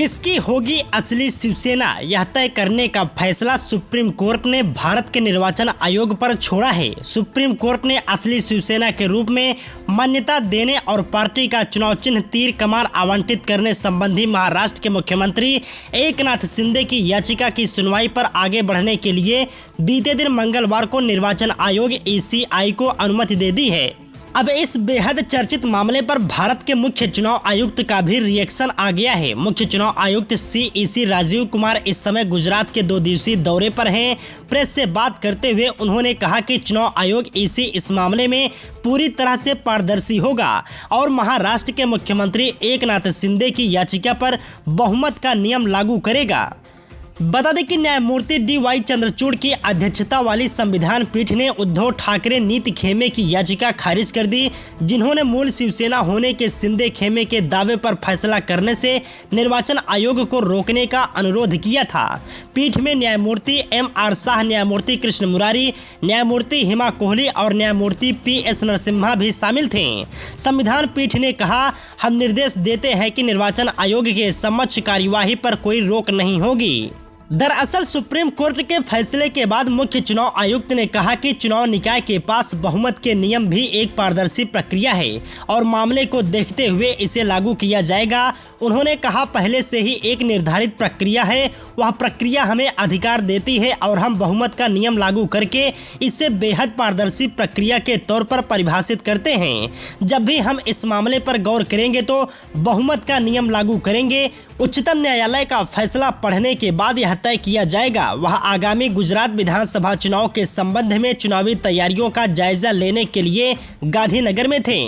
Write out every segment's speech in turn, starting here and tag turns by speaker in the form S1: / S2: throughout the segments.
S1: किसकी होगी असली शिवसेना, यह तय करने का फैसला सुप्रीम कोर्ट ने भारत के निर्वाचन आयोग पर छोड़ा है। सुप्रीम कोर्ट ने असली शिवसेना के रूप में मान्यता देने और पार्टी का चुनाव चिन्ह तीर कमान आवंटित करने संबंधी महाराष्ट्र के मुख्यमंत्री एकनाथ शिंदे की याचिका की सुनवाई पर आगे बढ़ने के लिए बीते दिन मंगलवार को निर्वाचन आयोग (ECI) को अनुमति दे दी है। अब इस बेहद चर्चित मामले पर भारत के मुख्य चुनाव आयुक्त का भी रिएक्शन आ गया है। मुख्य चुनाव आयुक्त CEC राजीव कुमार इस समय गुजरात के 2 दिवसीय दौरे पर हैं। प्रेस से बात करते हुए उन्होंने कहा कि चुनाव आयोग EC इस मामले में पूरी तरह से पारदर्शी होगा और महाराष्ट्र के मुख्यमंत्री एकनाथ शिंदे की याचिका पर बहुमत का नियम लागू करेगा। बता दें कि न्यायमूर्ति DY चंद्रचूड़ की अध्यक्षता वाली संविधान पीठ ने उद्धव ठाकरे नीति खेमे की याचिका खारिज कर दी, जिन्होंने मूल शिवसेना होने के शिंदे खेमे के दावे पर फैसला करने से निर्वाचन आयोग को रोकने का अनुरोध किया था। पीठ में न्यायमूर्ति MR शाह, न्यायमूर्ति कृष्ण मुरारी, न्यायमूर्ति हिमा कोहली और न्यायमूर्ति PS नरसिम्हा भी शामिल थे। संविधान पीठ ने कहा, हम निर्देश देते हैं कि निर्वाचन आयोग के समक्ष कार्यवाही पर कोई रोक नहीं होगी। दरअसल सुप्रीम कोर्ट के फैसले के बाद मुख्य चुनाव आयुक्त ने कहा कि चुनाव निकाय के पास बहुमत के नियम भी एक पारदर्शी प्रक्रिया है और मामले को देखते हुए इसे लागू किया जाएगा। उन्होंने कहा, पहले से ही एक निर्धारित प्रक्रिया है, वह प्रक्रिया हमें अधिकार देती है और हम बहुमत का नियम लागू करके इसे बेहद पारदर्शी प्रक्रिया के तौर पर परिभाषित करते हैं। जब भी हम इस मामले पर गौर करेंगे तो बहुमत का नियम लागू करेंगे। उच्चतम न्यायालय का फैसला पढ़ने के बाद यह तय किया जाएगा। वह आगामी गुजरात विधानसभा चुनाव के संबंध में चुनावी तैयारियों का जायजा लेने के लिए गांधीनगर में थे।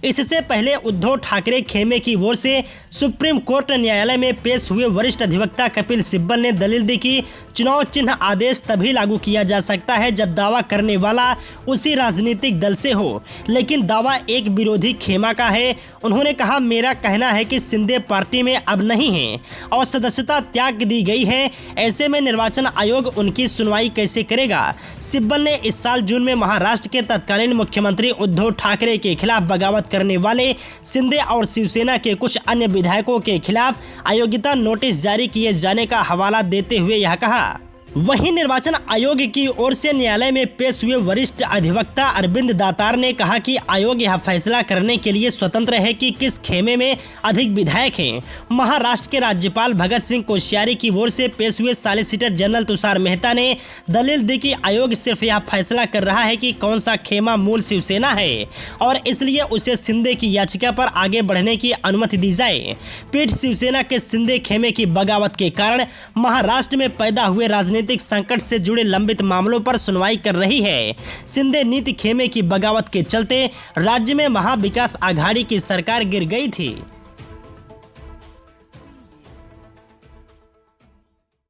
S1: इससे पहले उद्धव ठाकरे खेमे की ओर से सुप्रीम कोर्ट न्यायालय में पेश हुए वरिष्ठ अधिवक्ता कपिल सिब्बल ने दलील दी कि चुनाव चिन्ह आदेश तभी लागू किया जा सकता है जब दावा करने वाला उसी राजनीतिक दल से हो, लेकिन दावा एक विरोधी खेमा का है। उन्होंने कहा, मेरा कहना है कि शिंदे पार्टी में अब नहीं है और सदस्यता त्याग दी गई है। ऐसे में निर्वाचन आयोग उनकी सुनवाई कैसे करेगा। सिब्बल ने इस साल जून में महाराष्ट्र के तत्कालीन मुख्यमंत्री उद्धव ठाकरे के खिलाफ बगावत करने वाले शिंदे और शिवसेना के कुछ अन्य विधायकों के खिलाफ अयोग्यता नोटिस जारी किए जाने का हवाला देते हुए यह कहा। वहीं निर्वाचन आयोग की ओर से न्यायालय में पेश हुए वरिष्ठ अधिवक्ता अरविंद दातार ने कहा कि आयोग यह फैसला करने के लिए स्वतंत्र है कि किस खेमे में अधिक विधायक हैं। महाराष्ट्र के राज्यपाल भगत सिंह कोश्यारी की ओर से पेश हुए सॉलिसिटर जनरल तुषार मेहता ने दलील दी कि आयोग सिर्फ यह फैसला कर रहा है कि कौन सा खेमा मूल शिवसेना है और इसलिए उसे शिंदे की याचिका पर आगे बढ़ने की अनुमति दी जाए। पीठ शिवसेना के शिंदे खेमे की बगावत के कारण महाराष्ट्र में पैदा हुए राजनीतिक संकट से जुड़े लंबित मामलों पर सुनवाई कर रही है। शिंदे नीति खेमे की बगावत के चलते राज्य में महाविकास आघाड़ी की सरकार गिर गई थी।